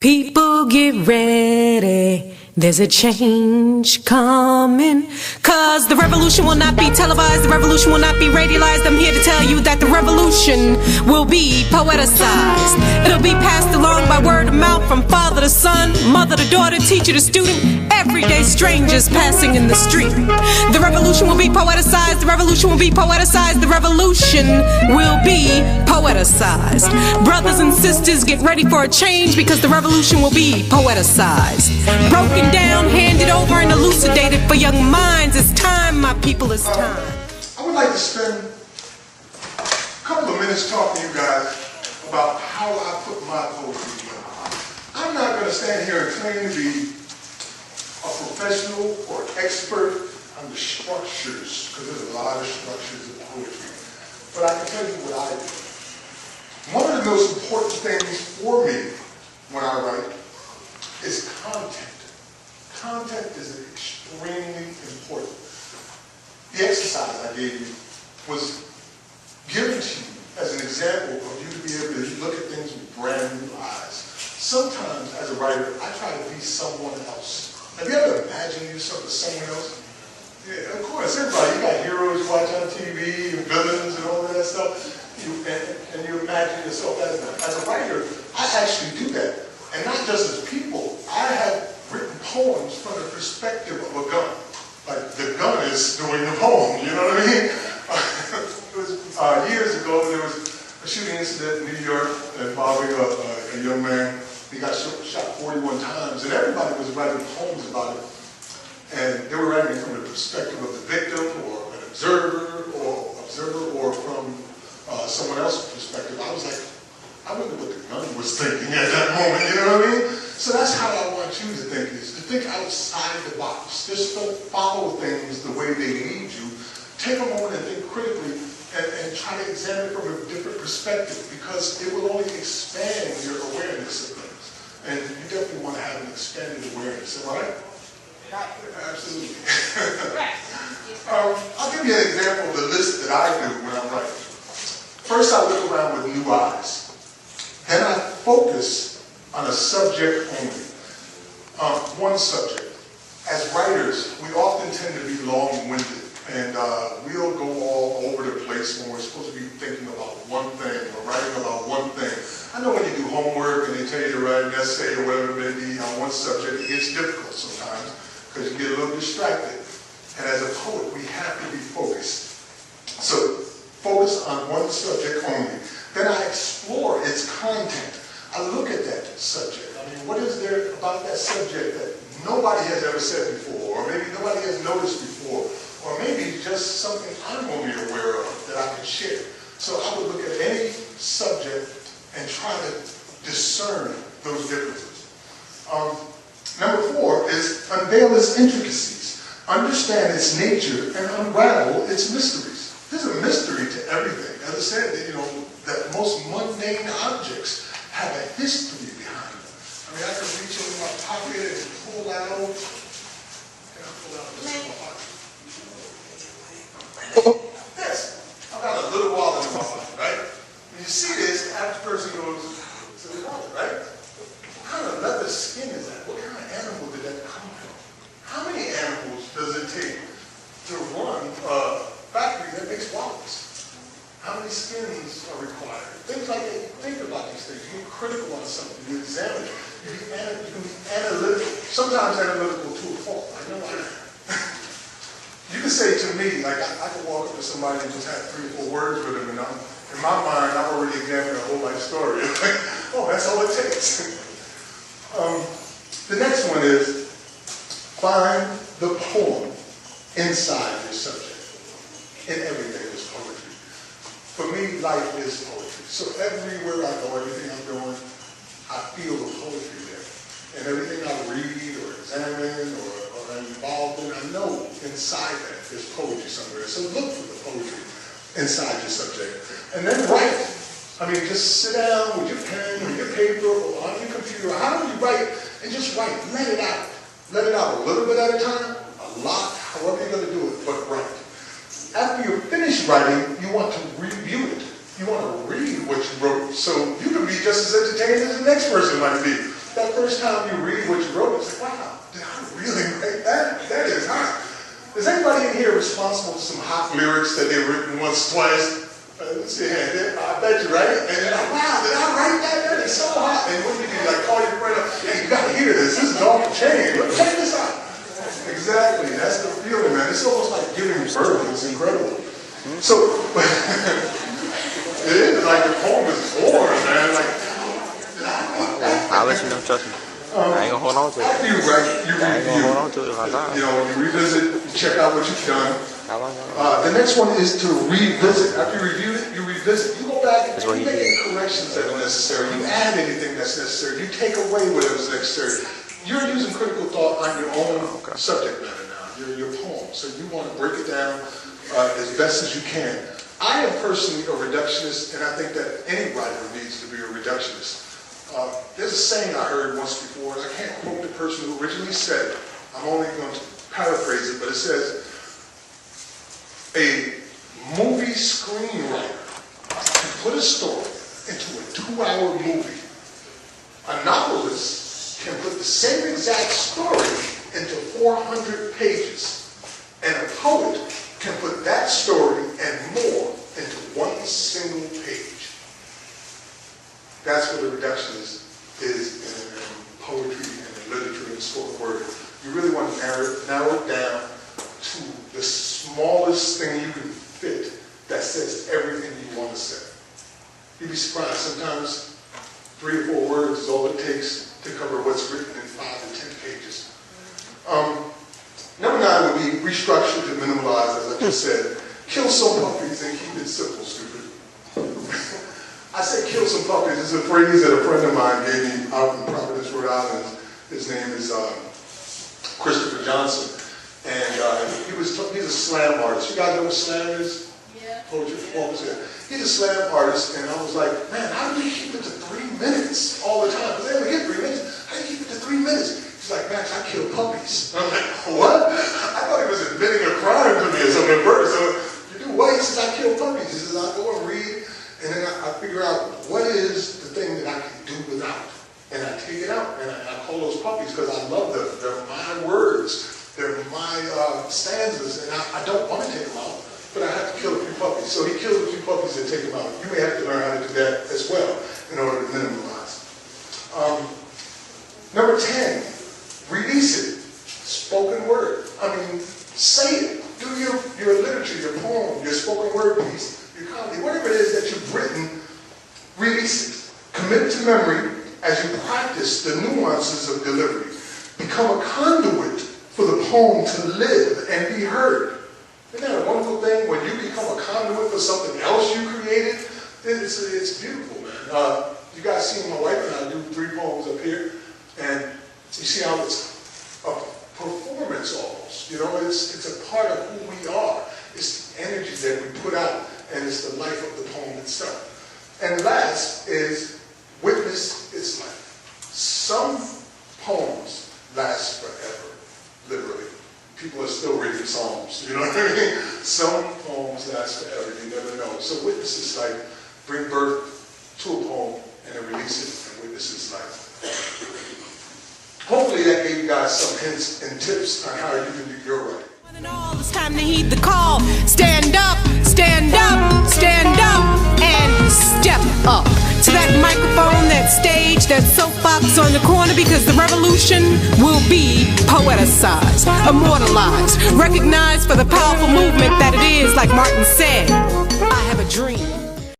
People get ready, there's a change coming. Cause the revolution will not be televised, the revolution will not be radialized. I'm here to tell you that the revolution will be poeticized. It'll be passed along by word of mouth from father to son, mother to daughter, teacher to student, everyday strangers passing in the street. The revolution will be poeticized, the revolution will be poeticized, the revolution will be poeticized. Brothers and sisters, get ready for a change because the revolution will be poeticized. Broken down, handed over, and elucidated for young minds. It's time, my people, it's time. I would like to spend a couple of minutes talking to you guys about how I put my poetry together. I'm not going to stand here and claim to be a professional or expert on the structures, because there's a lot of structures of poetry. But I can tell you what I do. One of the most important things for me when I write is content. Content is extremely important. The exercise I gave you was given to you as an example of you to be able to look at things with brand new eyes. Sometimes, as a writer, I try to be someone else. Have you ever imagined yourself as someone else? Yeah, of course, everybody. You got heroes you watch on TV, and villains, and all of that stuff. And you imagine yourself as a writer. I actually do that. And not just as people. I have written poems from the perspective of a gun. Like the gun is doing the poem, you know what I mean? It was, years ago, there was a shooting incident in New York involving a young man. He got shot 41 times, and everybody was writing poems about it. And they were writing from the perspective of the victim, or an observer, or from someone else's perspective. I was like, I wonder what the gun was thinking at that moment, you know what I mean? So that's how I want you to think, is to think outside the box. Just don't follow things the way they lead you. Take a moment and think critically and try to examine it from a different perspective, because it will only expand your awareness of things. And you definitely want to have an expanded awareness, am I right? Absolutely. I'll give you an example of the list that I do when I'm writing. First, I look around with new eyes. Then I focus on a subject only. One subject. As writers, we often tend to be long-winded, and we'll go all over the place when we're supposed to be thinking about one thing or writing about one thing. I know when you do homework and they tell you to write an essay or whatever it may be on one subject, it gets difficult sometimes because you get a little distracted. And as a poet, we have to be focused. So focus on one subject only. Then I explore its content. I look at that subject. I mean, what is there about that subject that nobody has ever said before, or maybe nobody has noticed before, or maybe just something I'm only aware of that I can share. So I would look at any subject and try to discern those differences. Number 4 is unveil its intricacies, understand its nature, and unravel its mysteries. There's a mystery to everything. As I said, that most mundane objects have a history behind them. I mean, I can reach into my pocket and pull out. Can I pull out this in my pocket? Yes, I've got a little wallet in my pocket, right? When you see this, the average person goes to the wallet, right? What kind of leather skin is that? What kind of animal did that come from? How many animals does it take to run a factory that makes wallets? How many skins are required? Things like that. You think about these things. You get critical on something. You examine it. You can be analytical. Sometimes analytical to a fault. I know I am. You can say to me, like I can walk up to somebody and just have 3 or 4 words with them, and in my mind, I've already examined their whole life story. Like, oh, that's all it takes. The next one is find the poem inside your subject. In everything is poetry. For me, life is poetry. So everywhere I go, everything I'm doing, I feel the poetry there. And everything I read or examine or I'm involved in, I know inside that there's poetry somewhere. So look for the poetry inside your subject. And then write. I mean, just sit down with your pen or your paper or on your computer, or however you write, and just write. Let it out. Let it out a little bit at a time, a lot, however you're going to do it, but write. After you're finished writing, you want to review it. You want to read what you wrote, so you can be just as entertained as the next person might be. that first time you read what you wrote, it's like, wow, did I really write that? That is hot. Is anybody in here responsible for some hot lyrics that they've written once, twice? Let's see, I bet you, right? And you're like, wow, did I write that? That is so hot. And what do you do? Like, call your friend up, hey, you gotta hear this. This is off the chain. Check this out. Exactly, that's the feeling, man. It's almost like giving birth. It's incredible. So, it is like the poem is born, man. Like, I'll let you know, trust me. I ain't gonna hold on to it. After you write, you I ain't gonna hold on review. to it if I die. You know, you revisit, you check out what you've done. How long? The next one is to revisit. After you review it, you revisit. You go back and you make any corrections that are necessary. You add anything that's necessary. You take away whatever's necessary. You're using critical thought on your own subject matter now, your poem. So you want to break it down as best as you can. I am personally a reductionist, and I think that any writer needs to be a reductionist. There's a saying I heard once before, and I can't quote the person who originally said it. I'm only going to paraphrase it, but it says, a movie screenwriter can put a story into a 2-hour movie. A novelist can put the same exact story into 400 pages. And a poet can put that story and more into one single page. That's what a reductionist is in poetry and in literature and spoken word. You really want to narrow it down to the smallest thing you can fit that says everything you want to say. You'd be surprised. Sometimes 3 or 4 words is all it takes to cover what's written in 5 to 10 pages. Number 9 would be restructure to minimalize, as I just said. Kill some puppies and keep it simple, stupid. I say kill some puppies. It's a phrase that a friend of mine gave me out in Providence, Rhode Island. His name is Christopher Johnson. And he's a slam artist. You guys know what slam is? Yeah. Poetry performance, yeah. He's a slam artist, and I was like, man, how do you keep it to 3 minutes all the time? Because they only get 3 minutes. How do you keep it to 3 minutes? He's like, Max, I kill puppies. And I'm like, what? I thought he was admitting a crime to me or something at first. So, you do what? He says, I kill puppies. He says, I go and read, and then I figure out what is the thing that I can do without. And I take it out, and I call those puppies because I love them. They're my words. They're my stanzas, and I don't want to take them out, but I have to kill a few puppies. So he kills a few puppies and take them out. You may have to learn how to do that as well in order to minimize. Number 10, release it. Spoken word. I mean, say it. Do your literature, your poem, your spoken word piece, your comedy, whatever it is that you've written, release it. Commit it to memory as you practice the nuances of delivery. Become a conduit for the poem to live and be heard. Isn't that a wonderful thing? When you become a conduit for something else you created, it's beautiful, man. You guys see my wife and I do 3 poems up here, and you see how it's a performance almost. You know, it's a part of who we are. It's the energy that we put out, and it's the life of the poem itself. And last is witness its life. Some poems last forever. Literally. People are still reading Psalms, you know what I mean? Some poems last forever, you never know. So witness its life, bring birth to a poem, and then release it and witness its life. Hopefully that gave you guys some hints and tips on how you can do your writing. It's time to heed the call. Stand up, stand up, stand up, and step up to that microphone, that stage, that soapbox on the corner, because the revolution will be poeticized, immortalized, recognized for the powerful movement that it is. Like Martin said, I have a dream.